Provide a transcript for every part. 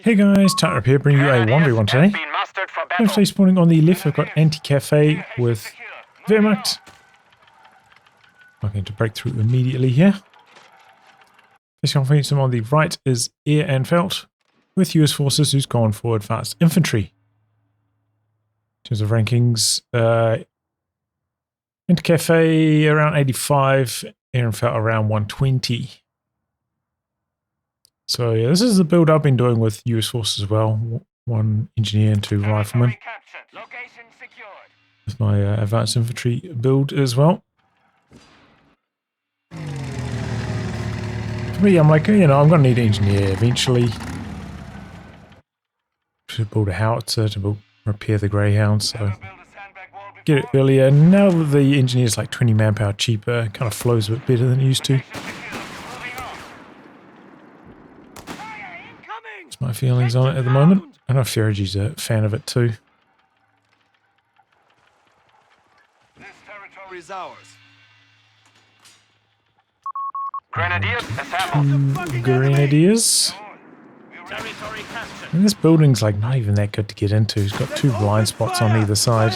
Hey guys, Tightrope here, bringing you a Wandering one today. Today spawning on the left, I've got Anticafe with Wehrmacht. I'm going to break through immediately here. This conference on the right is Airandfelt with US forces who's gone for advanced infantry. In terms of rankings, Anticafe around 85, Airandfelt around 120. So yeah, this is the build I've been doing with US forces as well. One engineer and 2 riflemen. With my advanced infantry build as well. For me, I'm like, you know, I'm going to need an engineer eventually. To build a howitzer, to repair the Greyhound, so get it earlier. Now that the engineer's like 20 manpower cheaper, it kind of flows a bit better than it used to. That's my feelings on it at the moment. I know Fiore's a fan of it too. This territory is ours. Grenadiers assembled. 2 grenadiers. And this building's like not even that good to get into. It's got 2 blind spots on either side.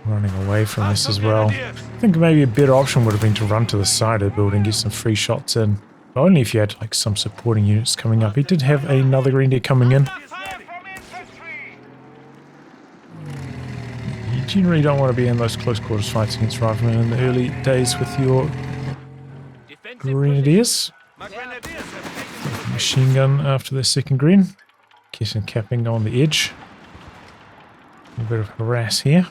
Running away from this as well. I think maybe a better option would have been to run to the side of the building, get some free shots in. But only if you had like some supporting units coming up. He did have another grenadier coming in. You generally don't want to be in those close quarters fights against riflemen in the early days with your grenadiers. Machine gun after the second gren. Kissing capping on the edge. A bit of harass here.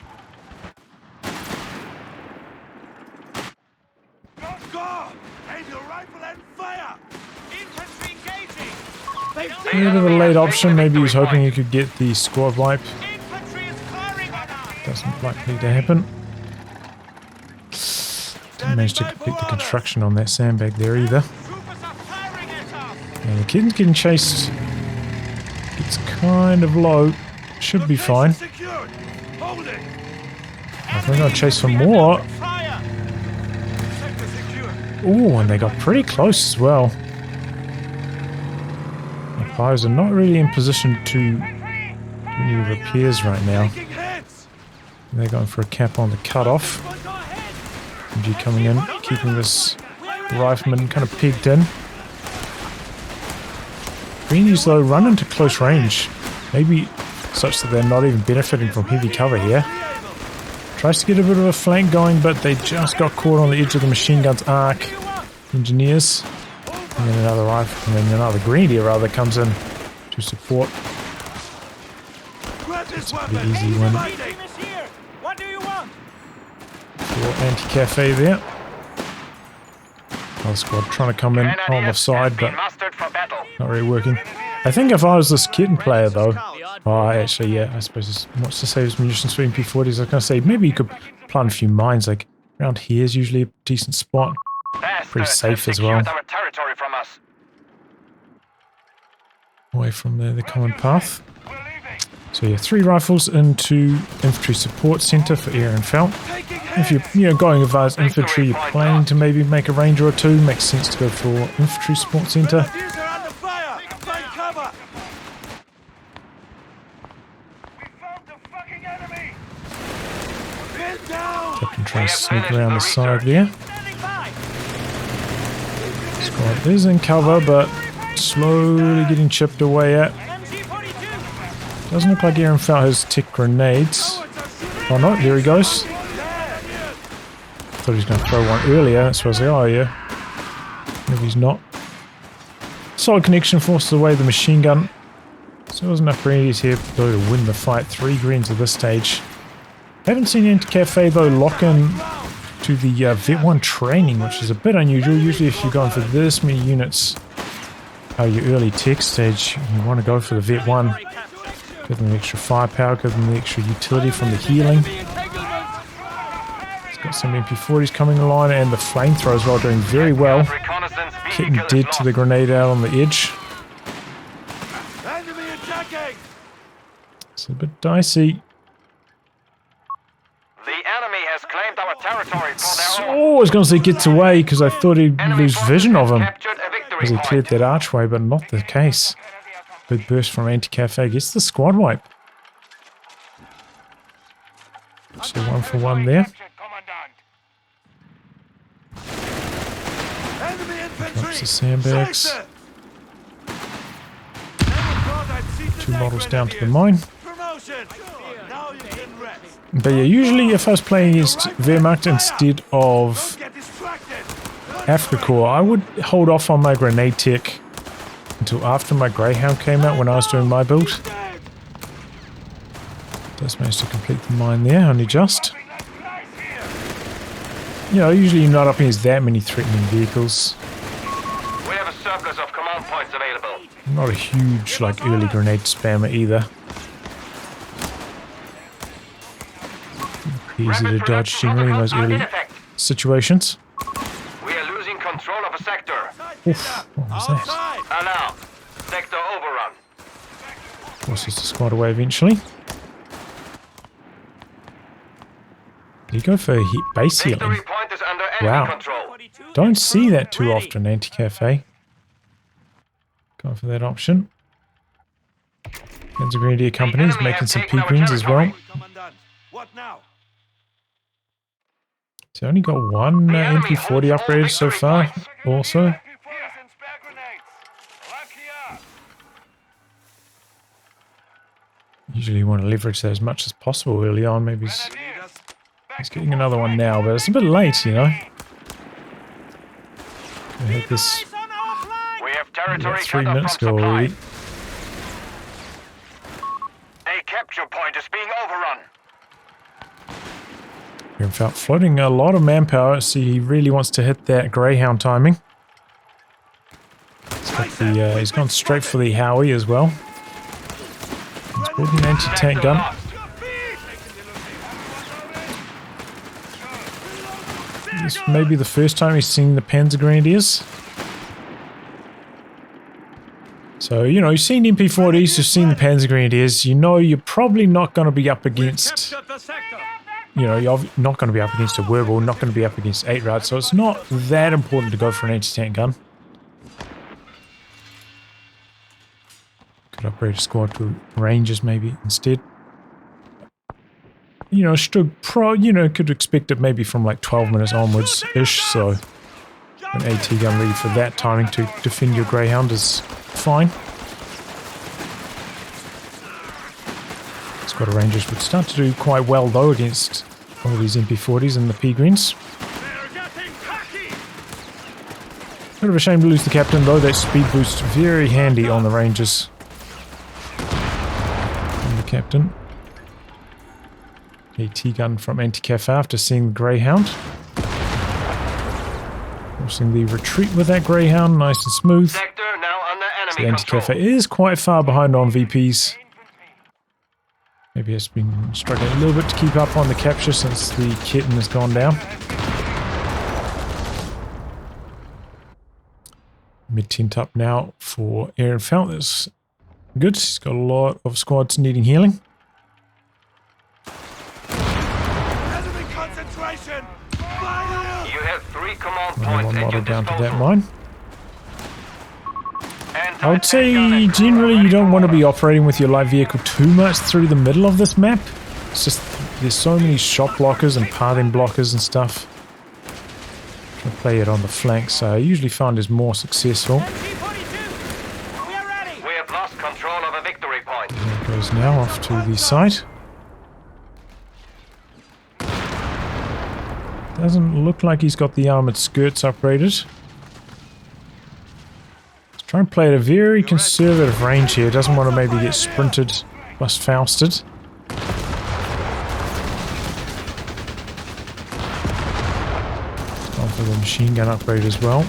A bit of a late option, maybe he was hoping he could get the squad wipe. Doesn't likely to happen. Didn't manage to complete the construction on that sandbag there either. And the kid's getting chased. It's kind of low. Should be fine. I think I'll chase for more. Oh, and they got pretty close as well. The fires are not really in position to do any repairs right now. They're going for a cap on the cutoff. MG coming in, keeping this rifleman kind of pegged in. Greenies though run into close range. Maybe such that they're not even benefiting from heavy cover here. Tries to get a bit of a flank going, but they just got caught on the edge of the machine gun's arc. Engineers. And then another rifle, and then another grenadier rather comes in to support. It's a pretty easy win for Anticafe there. Another squad trying to come in on the side, but not really working. I think if I was this kitten player though, actually yeah, I suppose he wants to save his munitions for MP40s. I was going to say maybe you could plant a few mines, like around here is usually a decent spot. Pretty safe as well. Away from the common path. So yeah, 3 rifles into infantry support center for Airandfelt. If you're going advanced infantry, you're planning to maybe make a ranger or 2, makes sense to go for infantry support center. Captain tries to sneak around the side there. Squad is in cover, but slowly getting chipped away at. Doesn't look like Airandfelt has tech grenades. Oh no, there he goes. Thought he was going to throw one earlier, so I was like, oh yeah. Maybe he's not. Solid connection forces away the machine gun. So there wasn't enough grenadiers here though to win the fight. 3 greens at this stage. Haven't seen Anticafe though lock in to the Vet 1 training, which is a bit unusual. Usually if you're going for this many units, your early tech stage, you want to go for the Vet 1. Give them the extra firepower, give them the extra utility from the healing. It's got some MP40s coming along, and the flamethrower as well doing very well. Getting dead to the grenade out on the edge. It's a bit dicey. The enemy has claimed our territory for their was going to say gets away because I thought he'd Enemy lose forces vision of have him captured a victory as he point. cleared that archway, but not the case. Big burst from Anticafe gets the squad wipe. So 1 for 1 there. Enemy infantry! Drops the sandbags. Slice it! Never thought I'd see 2 the models neck down to the grenadiers. mine. Promotion! Now you can rest. But yeah, usually if I was playing against Wehrmacht instead of Don't get distracted! Africa Corps, I would hold off on my grenade tech until after my Greyhound came out when I was doing my build. Just managed to complete the mine there, only just. You know, usually you're not up against that many threatening vehicles. We have a surplus of command points available. I'm not a huge, like, early grenade spammer either. Easy to dodge generally in those early situations. We are losing control of a sector. Oof, what was that? Outside! Alarm. Sector overrun. Forces the squad away eventually. Did he go for base healing? Victory point is under enemy Wow. control. Don't see that too often, Anticafe. Going for that option. Panzer Grenadier Company is enemy making have some taken our P-greens as well. territory. Commandant, what now? So only got one MP40 upgraded so far, also. Usually you want to leverage that as much as possible early on. Maybe he's getting another one now, but it's a bit late, you know. I had this We have territory about 3 cut off minutes from ago supply. already. A capture point is being overrun. Airandfelt floating a lot of manpower. See, he really wants to hit that Greyhound timing. He's gone straight for the Howie as well. He's building an anti-tank gun. Lost. This may be the first time he's seen the Panzer Grenadiers. So, you know, you've seen MP40s, you've seen the Panzer Grenadiers. You know you're probably not going to be up against... You know, you're not going to be up against a Werbel, not going to be up against 8 Rad, so it's not that important to go for an anti-tank gun. Could upgrade a squad to Rangers maybe instead. You know, could expect it maybe from like 12 minutes onwards-ish, so an AT gun ready for that timing to defend your Greyhound is fine. Squad of Rangers would start to do quite well though against all these MP40s and the P-greens. Bit of a shame to lose the captain though, that speed boost very handy on the Rangers. And the captain. AT gun from Anticafe after seeing the Greyhound. Forcing the retreat with that Greyhound, nice and smooth. Sector now under So enemy Anticafe control. is quite far behind on VPs. Maybe it's been struggling a little bit to keep up on the capture since the kitten has gone down. Mid-tent up now for Airandfelt. That's good. He's got a lot of squads needing healing. Enemy concentration! Fire! You have 3 command Only points one at model your down to disposal. that mine. I would Anti-tank say gun and crew generally are you ready don't for want to be orders. operating with your light vehicle too much through the middle of this map. It's just, there's so many shot blockers and pathing blockers and stuff. I play it on the flanks, so I usually find is more successful. We have lost control of a victory point. There it goes now off to the site. Doesn't look like he's got the armored skirts upgraded. Let's try and play at a very conservative range here. Doesn't want to maybe get sprinted plus Fausted. On for the machine gun upgrade as well.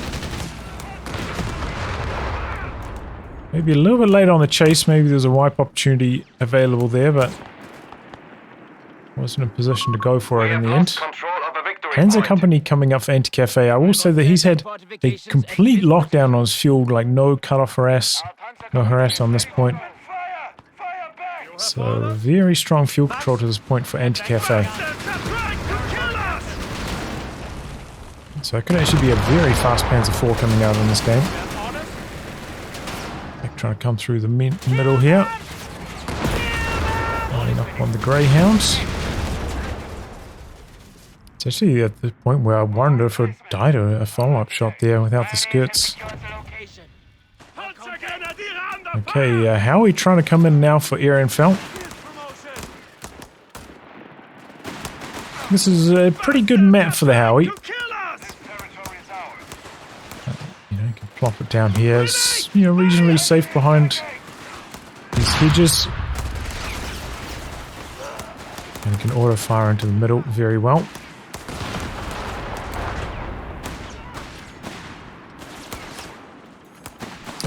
Maybe a little bit late on the chase. Maybe there's a wipe opportunity available there, but wasn't in a position to go for We it in have the lost end. control of a victory Panzer point. Company coming up for Anticafe. I will say that he's had a complete lockdown on his fuel, like no cut-off harass, no harass on this point. So very strong fuel control to this point for Anticafe. So it could actually be a very fast Panzer IV coming out in this game. Back trying to come through the middle here. Lining up on the Greyhounds. It's actually at the point where I wonder if it died a follow-up shot there without the skirts. Okay, how are we trying to come in now for Airandfelt? This is a pretty good map for the Howie. You can plop it down here. It's, reasonably safe behind these hedges. And you can auto fire into the middle very well.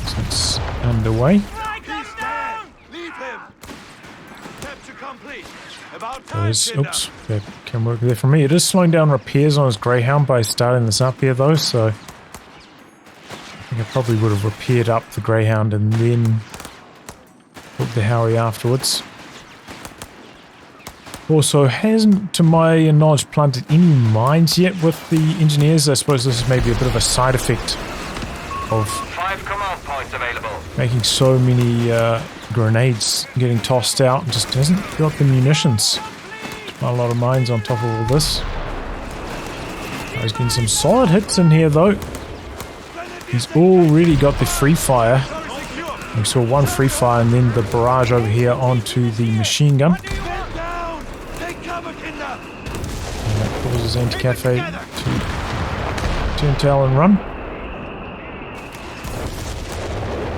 So it's underway. Oops, that can work there for me. It is slowing down repairs on his Greyhound by starting this up here though, so I think I probably would have repaired up the Greyhound and then put the Howie afterwards. Also, hasn't, to my knowledge, planted any mines yet with the engineers. I suppose this is maybe a bit of a side effect of 5 command points available. Making so many grenades getting tossed out. Just hasn't got the munitions. Not a lot of mines on top of all this. He's getting some solid hits in here though. He's already got the free fire. We saw one free fire and then the barrage over here onto the machine gun. And that causes Anticafe to turn tail and run.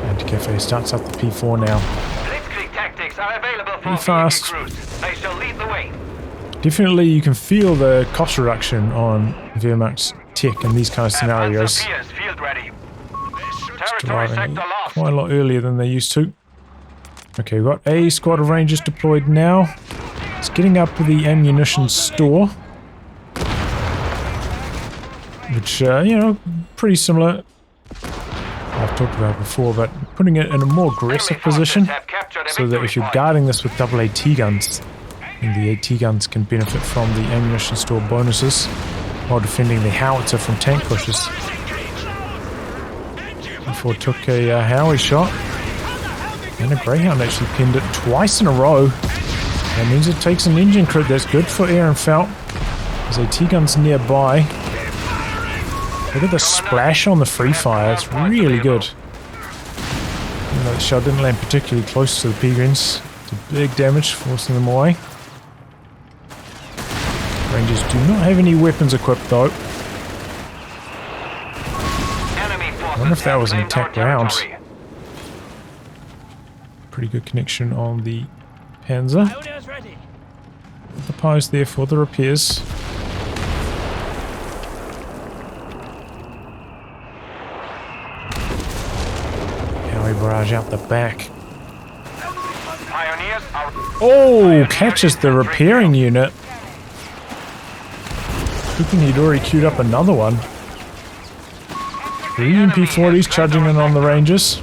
Anticafe starts up the P4 now. Blitzkrieg tactics are available for pretty fast. crews. They shall lead the way. Definitely you can feel the cost reduction on Wehrmacht's tech in these kind of scenarios. Field ready. It's arriving quite a lot earlier than they used to. Okay, we've got a squad of rangers deployed now. It's getting up to the ammunition store. Which, pretty similar. I've talked about before, but putting it in a more aggressive position so that if you're guarding this with double AT guns, and the AT guns can benefit from the ammunition store bonuses while defending the howitzer from tank pushes. Before took a Howie shot, and a Greyhound actually pinned it twice in a row. That means it takes an engine crit. That's good for Airandfelt. There's AT guns nearby. Look at the splash on the free fire. It's really good. Even though the shell didn't land particularly close to the Peregrines. It's a big damage, forcing them away. Rangers do not have any weapons equipped though. I wonder if that was an attack round. Pretty good connection on the Panzer. The post there for the repairs. Howie barrage out the back. Oh, catches the repairing unit. Good thing he'd already queued up another one. 3 MP40s charging in on the Rangers.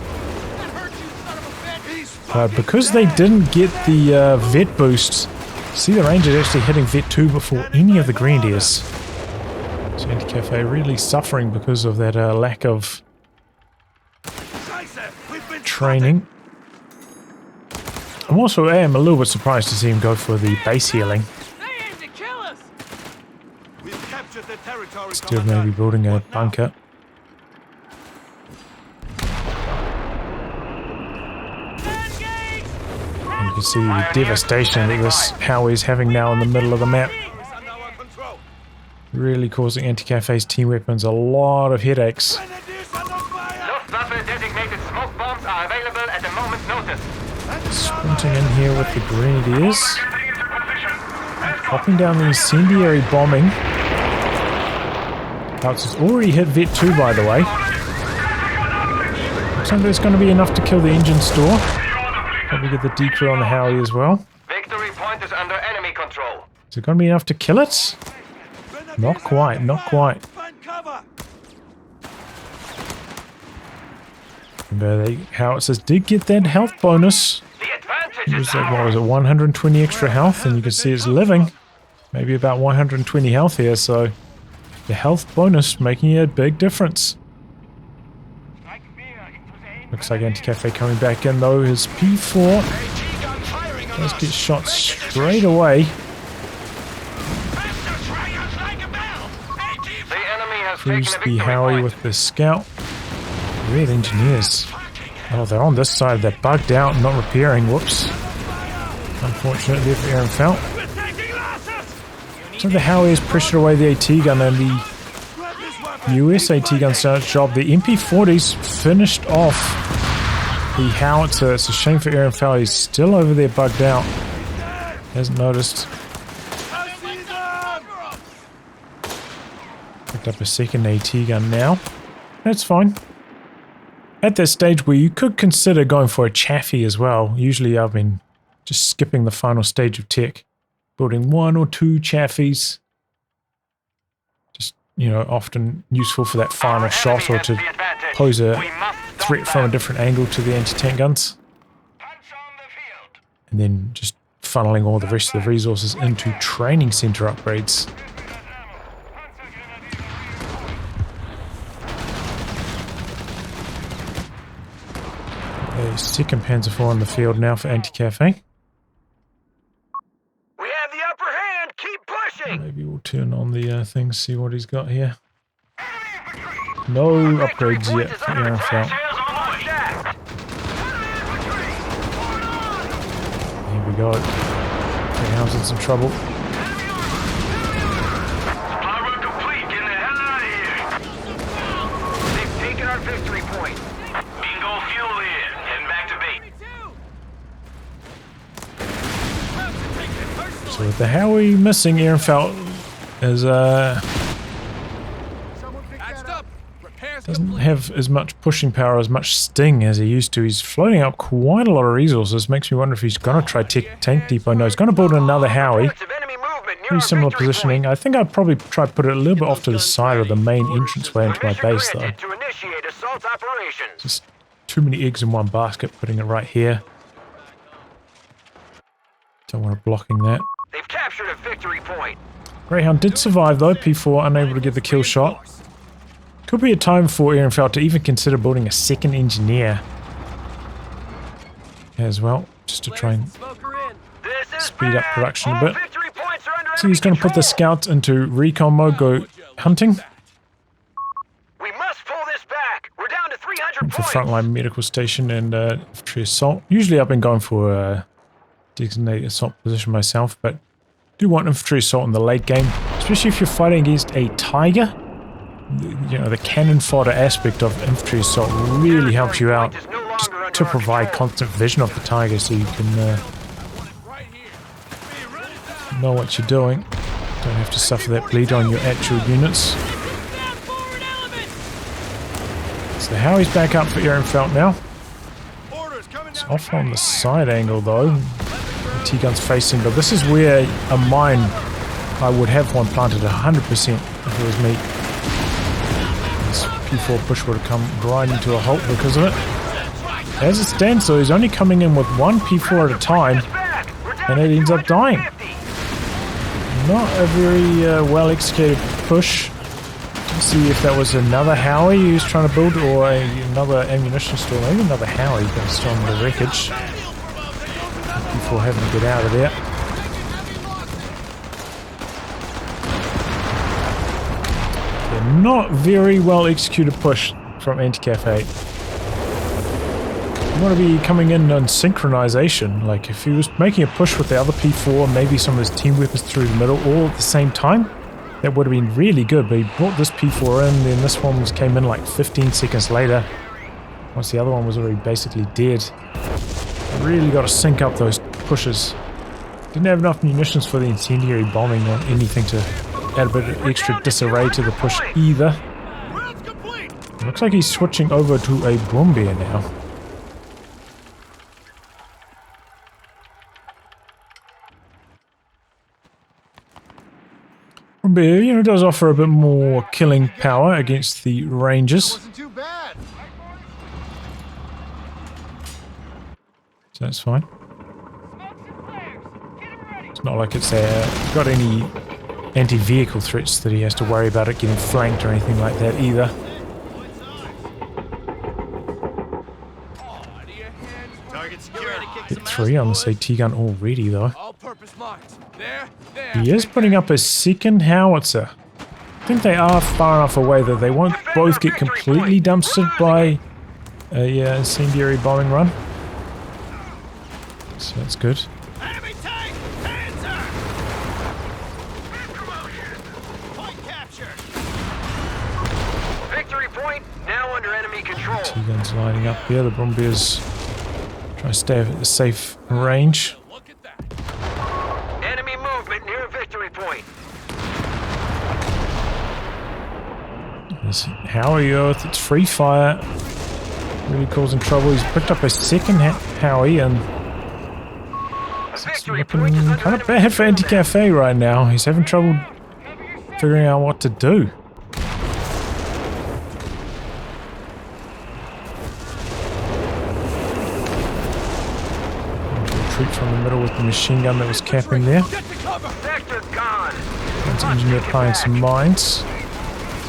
Because they didn't get the vet boosts, see the Rangers actually hitting vet 2 before any of the Grenadiers. So Anticafe really suffering because of that lack of training. I am a little bit surprised to see him go for the base healing. Instead of maybe building a bunker. And you can see the devastation that this Howie is having now in the middle of the map. Really causing Anticafe's team weapons a lot of headaches. Luftwaffe-designated smoke bombs are available at a moment's notice. Sprinting in here with the Grenadiers. Popping down the incendiary bombing. It's already hit Vet 2 by the way. Looks like there's going to be enough to kill the engine store. Probably get the decoy on the Howie as well. Victory point is under enemy control. Is it going to be enough to kill it? Not quite, not quite. And the howitzers did get that health bonus. It was like, what was it, 120 extra health, and you can see it's living. Maybe about 120 health here, so The health bonus making a big difference. Looks like Anticafe coming back in though. His P4 does get shot straight away. Here's the Howie with the scout. Red engineers. Oh, they're on this side. They're bugged out, not repairing. Whoops. Unfortunately for Airandfelt. So the Howie has pressured away the AT gun, and the US AT gun's done its job. The MP40's finished off the howitzer. It's a shame for Airandfelt. He's still over there bugged out. Hasn't noticed. Picked up a second AT gun now. That's fine. At this stage where you could consider going for a chaffee as well. Usually I've been just skipping the final stage of tech. Building 1 or 2 chaffies. Just, you know, often useful for that final shot or to pose a threat from a different angle to the anti-tank guns. And then just funneling all the rest of the resources into training center upgrades. A second Panzer IV on the field now for Anticafe. Maybe we'll turn on the thing, see what he's got here. No upgrades yet for Airandfelt. Here we go. Greyhound's in some trouble. Supply run complete. Getting the hell out of here. They've taken our victory point. Bingo fuel in. Heading back to base. So with the Howie missing, Airandfelt is doesn't have as much pushing power, as much sting as he used to. He's floating up quite a lot of resources. Makes me wonder if he's going to try tank depot. No, he's going to build another Howie. Pretty similar positioning. I think I'd probably try to put it a little bit off to the side of the main entranceway into my base though. Just too many eggs in one basket, putting it right here. Don't want it blocking that. They've captured a victory point. Greyhound did survive though, P4 unable to get the kill shot. Could be a time for Airandfelt to even consider building a second engineer as well, just to try and speed up production a bit. So he's going to put the scouts into recon mode, go hunting. We must pull this back. We're down to 300 For frontline medical station and infantry assault. Usually I've been going for a designated assault position myself, but do want infantry assault in the late game, especially if you're fighting against a tiger. You know, the cannon fodder aspect of infantry assault really helps you out just to provide constant vision of the tiger so you can know what you're doing. Don't have to suffer that bleed on your actual units. So Howie's back up for Airandfelt now. It's off on the side angle though. The T-gun's facing, but this is where a mine, I would have one planted 100% if it was me. This P4 push would have come grinding to a halt because of it. As it stands though, he's only coming in with one P4 at a time, and it ends up dying. Not a very well executed push. Let's see if that was another Howie he was trying to build, or another ammunition store, maybe another Howie based on the wreckage. Before having to get out of there. Not very well executed push from Anticafe. You want to be coming in on synchronization. Like if he was making a push with the other P4, maybe some of his team weapons through the middle all at the same time, that would have been really good. But he brought this P4 in, then this one came in like 15 seconds later, once the other one was already basically dead. Really got to sync up those pushes. Didn't have enough munitions for the incendiary bombing or anything to add a bit of extra disarray to the push either. Looks like he's switching over to a Brumbier now. Brumbier, you know, does offer a bit more killing power against the Rangers. So that's fine. It's not like it's got any anti-vehicle threats that he has to worry about it getting flanked or anything like that either. Target secure. Hit 3 on the AT gun already though. All-purpose marked. There. He is putting up a second howitzer. I think they are far enough away that they won't both get completely dumpstered by a incendiary bombing run. So that's good. Enemy tank! Panzer! Point captured! Victory point now under enemy control. T-guns lining up here. The Brombeers try to stay at a safe range. Look at that. Enemy movement near victory point. There's Howie Earth. It's free fire. Really causing trouble. He's picked up a second Howie and it's looking kind of bad for Anticafe right now. He's having trouble figuring out what to do. Retreat from the middle with the machine gun that was capping there. Get to cover! Sector gone. That's engineer applying some mines.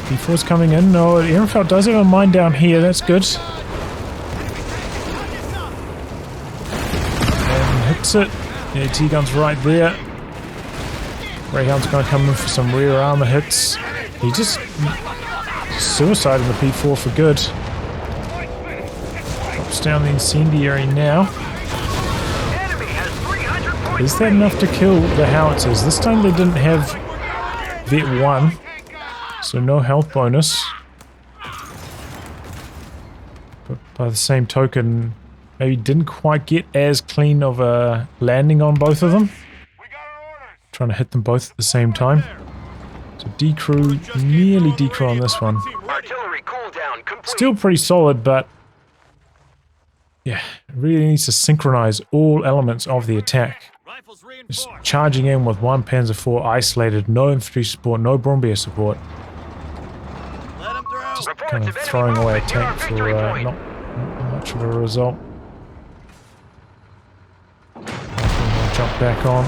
B4's coming in. No, Airandfelt does have a mine down here. That's good. And hits it. The AT gun's right there. Greyhound's going to come in for some rear armor hits. He just suicided the P4 for good. Drops down the incendiary now. Enemy has 300 points. Is that enough to kill the howitzers? This time they didn't have Vet 1, so no health bonus. But by the same token, maybe didn't quite get as clean of a landing on both of them. Trying to hit them both at the same time. So decrew, nearly decrew on this one. Artillery cooldown complete. Still pretty solid, but yeah, it really needs to synchronize all elements of the attack. Rifles Just reinforced. charging in with one Panzer IV isolated, no infantry support, no Brombeer support. Let him through. Just Reports kind of of enemy throwing away a movement near our tank for victory point. not much of a result. Jump back on.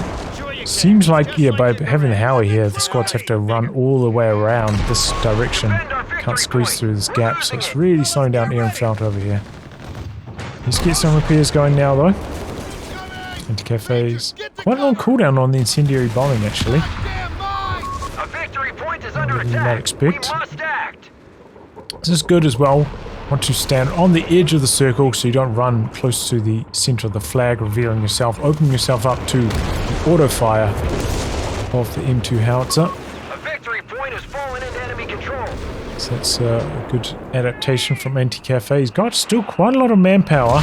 Seems like, yeah, by having the Howie here, the squads have to run all the way around this direction. Can't squeeze through this gap, so it's really slowing down Airandfelt over here. Let's get some repairs going now, though. Anticafes. Quite a long cooldown on the incendiary bombing, actually. A victory point is under More than you attack. might expect. We must act. This is good as well. Want to stand on the edge of the circle so you don't run close to the center of the flag, revealing yourself, opening yourself up to the auto fire of the M2 howitzer. A victory point has fallen into enemy control. So that's a good adaptation from Anticafe. He's got still quite a lot of manpower.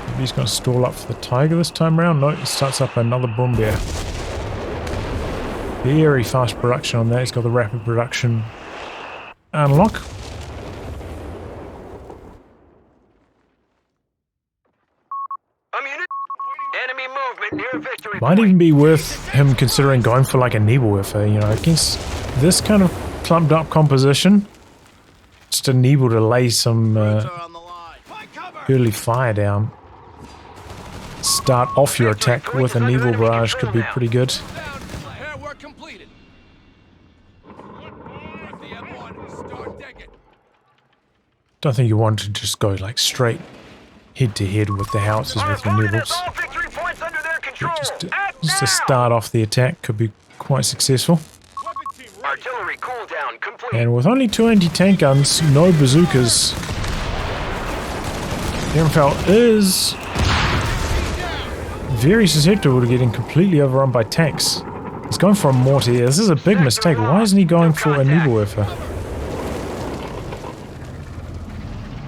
Maybe he's going to stall up for the Tiger this time around. No, he starts up another Brombeer. Very fast production on that. He's got the rapid production unlock. Enemy movement near victory Might point. even be worth him considering going for like a Nebelwerfer, you know, against this kind of clumped up composition. Just a Nebel to lay some On the line. Find cover. early fire down. Start off your attack with a Nebel barrage could be pretty good. Down. Repair work completed. The M1. Start digging. Don't think you want to just go like straight head to head with the howitzers Our with your opponent has Nebels. all victory points under their control. Act Just to now. start off the attack could be quite successful. Weapon team ready. Artillery cooldown complete. And with only 2 anti-tank guns, no bazookas, Airandfelt is very susceptible to getting completely overrun by tanks. He's going for a mortar here. This is a big mistake. Why isn't he going for a Nebelwerfer?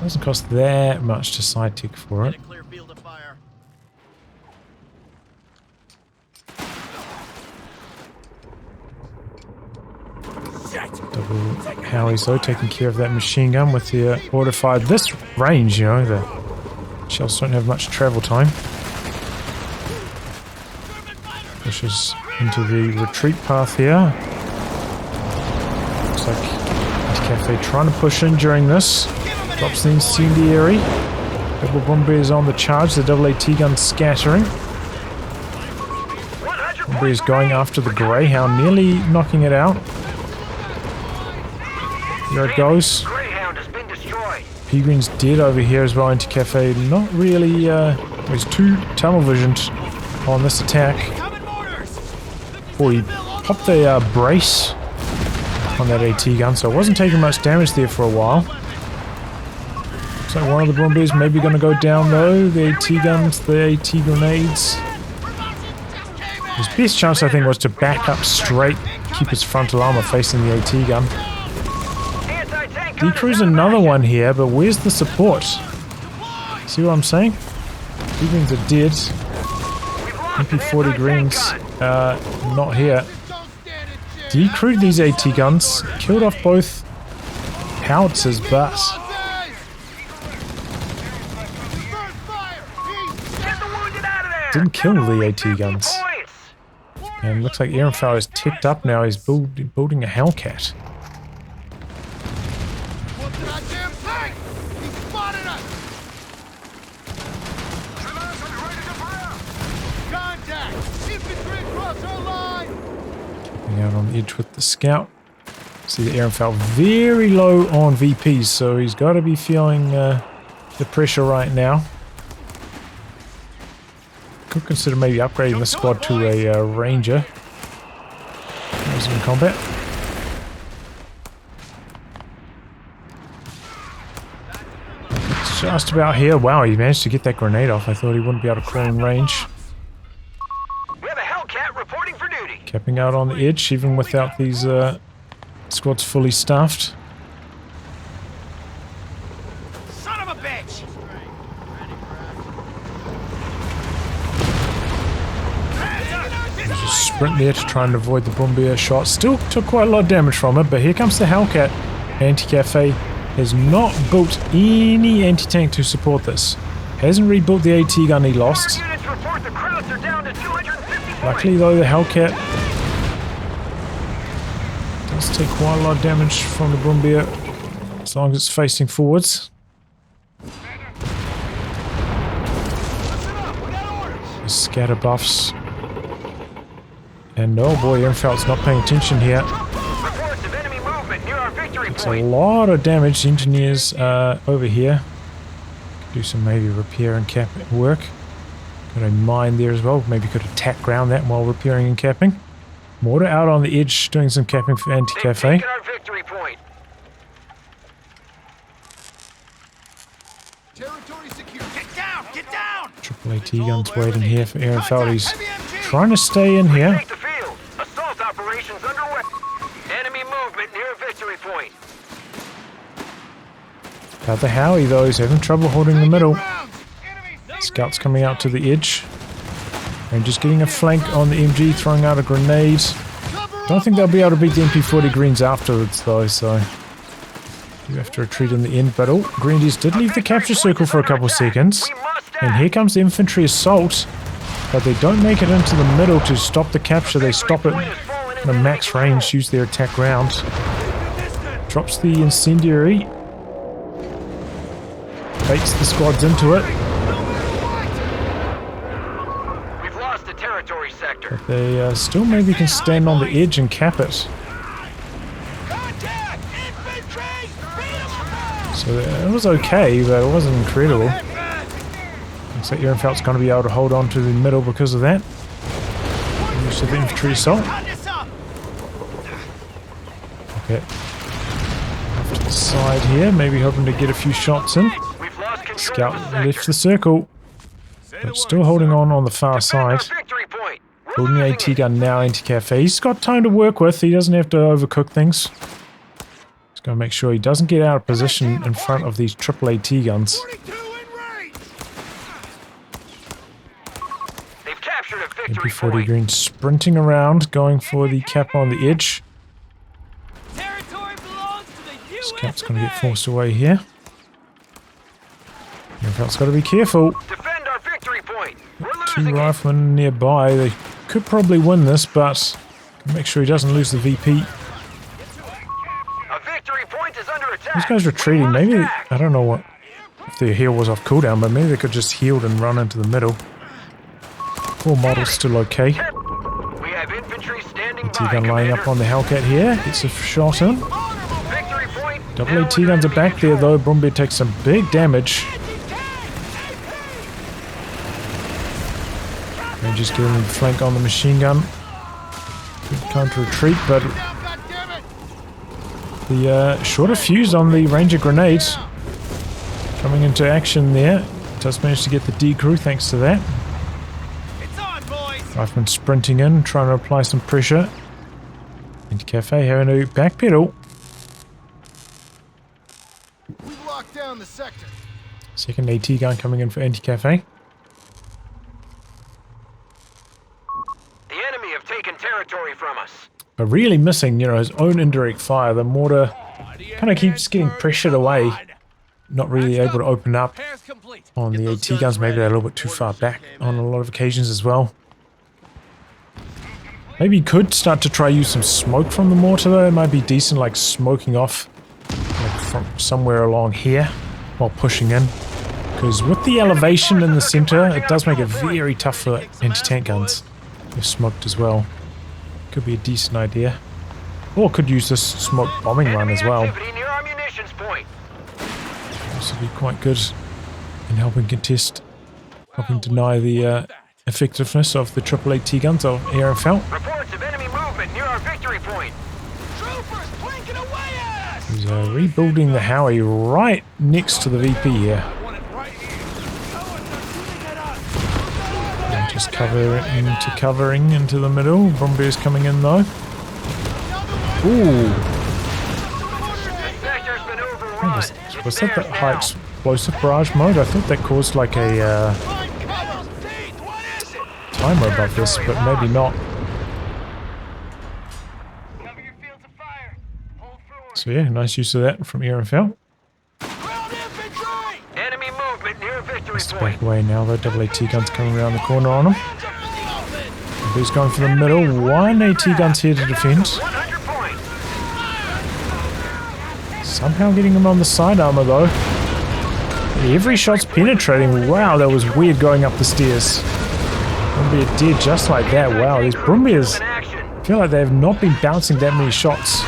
Doesn't cost that much to side tick for it. Clear field of fire. Double Howies though, taking care of that machine gun with the auto fire. This range, you know, the shells don't have much travel time. Pushes into the retreat path here. Looks like Anticafe trying to push in during this. Drops the incendiary. Double Bombardiers on the charge, the double AT gun scattering. Bombardiers going after the Greyhound, nearly knocking it out. Here it goes. Greyhound has been destroyed. P-Green's dead over here as well. Anticafe not really, he's too tunnel visioned on this attack. Oh, he popped the brace on that AT gun, so it wasn't taking much damage there for a while. Looks like one of the Bombardiers maybe going to go down though. The AT guns, the AT grenades. His best chance, I think, was to back up straight, keep his frontal armor facing the AT gun. Decrews another one here, but where's the support? See what I'm saying? Two greens are dead. MP40 greens not here. Decrewed these AT guns, killed off both howitzers, but didn't kill the AT guns. And looks like Airandfelt is ticked up now. He's building a Hellcat. Out on the edge with the scout. See the Airandfelt very low on VPs, so he's got to be feeling the pressure right now. Could consider maybe upgrading the squad to a ranger. He's in combat. It's just about here. Wow, he managed to get that grenade off. I thought he wouldn't be able to crawl in range. Capping out on the edge, even without these squads fully staffed. Son of a bitch! There's a sprint there to try and avoid the Bombardier shot. Still took quite a lot of damage from it, but here comes the Hellcat. Anticafe has not built any anti-tank to support this. Hasn't rebuilt the AT gun he lost. Luckily though, the Hellcat does take quite a lot of damage from the Bombardier as long as it's facing forwards. The scatter buffs. And oh boy, Airandfelt's not paying attention here. It's a lot of damage. The engineers over here. Could do some maybe repair and cap work. Got a mine there as well. Maybe could attack ground that while repairing and capping. Mortar out on the edge doing some capping for Anticafe. Triple AT guns waiting here for Airandfelt. He's trying to stay in here. Assault operations underway. Enemy movement near victory point. Got the Howie though. He's having trouble holding the middle. Scouts coming out to the edge. And just getting a flank on the MG, throwing out a grenade. Don't think they'll be able to beat the MP40 greens afterwards though, so you have to retreat in the end. But oh, Grenadiers did leave the capture circle for a couple seconds. And here comes the infantry assault. But they don't make it into the middle to stop the capture. They stop it in a max range, use their attack round. Drops the incendiary. Bakes the squads into it. But they still maybe can stand on the edge and cap it. So it was okay, but it wasn't incredible. Looks like Airandfelt's going to be able to hold on to the middle because of that. Use of the infantry assault. Okay. Off to the side here, maybe hoping to get a few shots in. Scout left the circle, but still holding on the far side. Building the AT gun now, Anticafe. He's got time to work with. He doesn't have to overcook things. He's going to make sure he doesn't get out of position in front of these triple AT guns. MP40 green sprinting around, going for the cap on the edge. Scout's going to get forced away here. Airandfelt's got to be careful. Two riflemen nearby. They could probably win this, but make sure he doesn't lose the VP. These guys retreating. Maybe, I don't know what if their heal was off cooldown, but maybe they could just healed and run into the middle. All models still okay. We have infantry standing AT by, gun lining up Commander. on the Hellcat here. Gets a shot in. Victory point. Double now AT under guns are enemy back there control. though. Brumby takes some big damage. And just giving him flank on the machine gun. Good counter retreat, but the shorter fuse on the Ranger grenades coming into action there. Does manage to get the decrew thanks to that. It's on, boys. Rifleman sprinting in, trying to apply some pressure. Anticafe having to backpedal. We locked down the sector. Second AT gun coming in for Anticafe. The enemy have taken territory from us. But really missing, you know, his own indirect fire. The mortar kind of keeps getting pressured away. Not really able to open up Repairs complete. on the AT guns. Maybe they're a little bit too far back on a lot of occasions as well. Maybe you could start to try use some smoke from the mortar though. It might be decent, like smoking off like from somewhere along here while pushing in. Because with the elevation in the center, it does make it very tough for anti-tank guns. If smoked as well. Could be a decent idea. Or could use this smoke bombing run as well. Activity near our munitions point. This would be quite good in helping contest, helping deny the effectiveness of the triple AT guns of Airandfelt. Reports of enemy movement near our victory point. Troopers clanking away at us. He's rebuilding the Howie right next to the VP here. I want it right here. Someone's shooting at us. And just covering into the middle. Brumbeer's coming in though. Ooh, The sector's been overrun. was that the high explosive barrage mode? I thought that caused like a timer above this, but maybe not. Cover your fields of fire. Hold forward. So yeah, nice use of that from Airandfelt. Ground infantry. Enemy movement near victory Back point. away now though. Double AT guns coming around the corner on him. He's going for the middle. One AT gun's here to defend. 100 points. Somehow getting him on the side armor though. Every shot's penetrating. Wow, that was weird going up the stairs. Brumbeer did just like that. Wow, these Brumbeers In action. feel like they have not been bouncing that many shots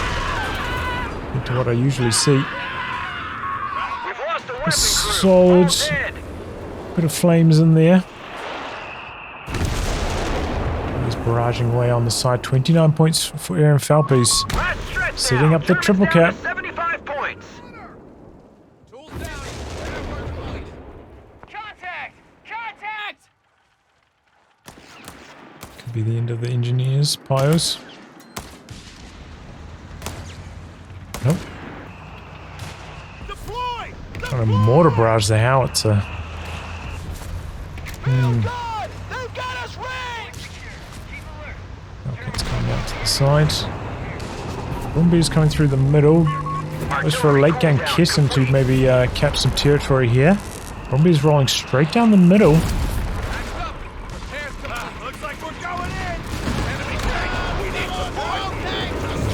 into what I usually see. We've lost the weapon crew. Solid. All dead. Bit of flames in there. He's barraging away on the side. 29 points for Airandfelt, but he's Last stretch setting now. up the Germans triple down to cap. 75 points. Tools down. Contact. Contact. Could be the end of the engineers, Pios. Nope. Deploy. Trying to mortar barrage the howitzer. God, they've got us rigged. Okay, it's coming out to the side. Brumbeer's coming through the middle. Just for a late game kiss him to maybe cap some territory here. Brumbeer's rolling straight down the middle. Next up. Repairs complete. Looks like we're going in. Enemy tank. We need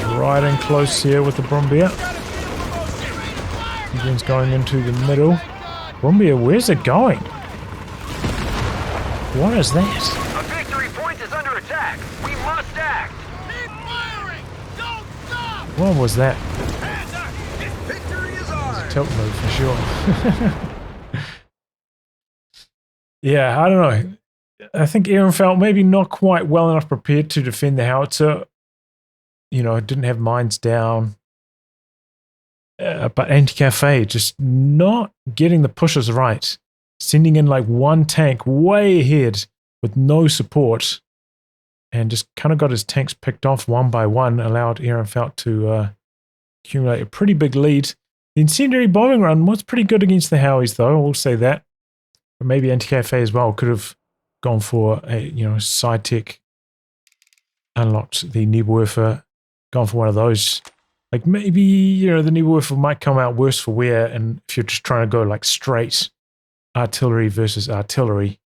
support. Right in close here with the Brumbeer. Egan's going into the middle. Brumbeer, where's it going? What is that? A victory point is under attack. We must act. Keep firing. Don't stop. What was that? Hands up. Victory is ours. Tilt mode for sure. Yeah, I don't know. I think Airandfelt maybe not quite well enough prepared to defend the howitzer. You know, it didn't have mines down. But Anticafe just not getting the pushes right. Sending in like one tank way ahead with no support. And just kind of got his tanks picked off one by one. Allowed Airandfelt to accumulate a pretty big lead. The incendiary bombing run was pretty good against the Howies though, I will say that. But maybe Anticafe as well could have gone for a, you know, side tech. Unlocked the Nebelwerfer. Gone for one of those. Like maybe, you know, the Nebelwerfer might come out worse for wear, and if you're just trying to go like straight artillery versus artillery.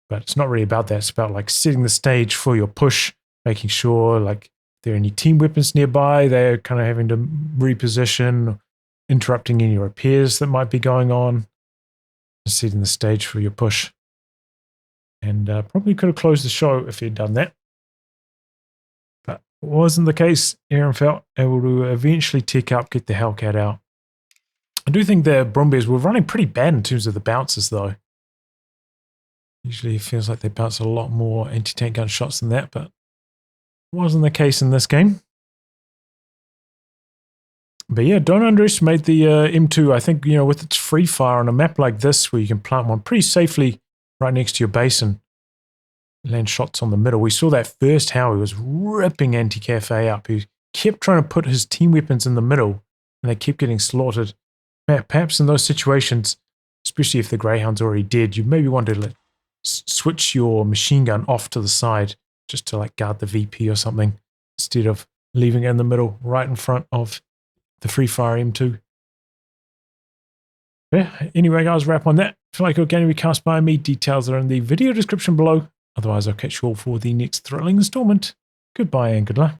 But it's not really about that. It's about like setting the stage for your push, making sure like if there are any team weapons nearby, they're kind of having to reposition, interrupting any repairs that might be going on, setting the stage for your push. And probably could have closed the show if he'd done that. But it wasn't the case. Airandfelt able to eventually tick up, get the Hellcat out. I do think the Brumbies were running pretty bad in terms of the bounces, though. Usually it feels like they bounce a lot more anti-tank gun shots than that, but it wasn't the case in this game. But yeah, don't underestimate the M2. I think, with its free fire on a map like this, where you can plant one pretty safely right next to your base and land shots on the middle. We saw that first how he was ripping Anticafe up. He kept trying to put his team weapons in the middle, and they kept getting slaughtered. Perhaps in those situations, especially if the Greyhound's already dead, you maybe want to switch your machine gun off to the side just to guard the VP or something, instead of leaving it in the middle right in front of the free fire M2. Yeah, anyway guys, wrap on that. If you like your game to be cast by me, details are in the video description below. Otherwise, I'll catch you all for the next thrilling installment. Goodbye and good luck.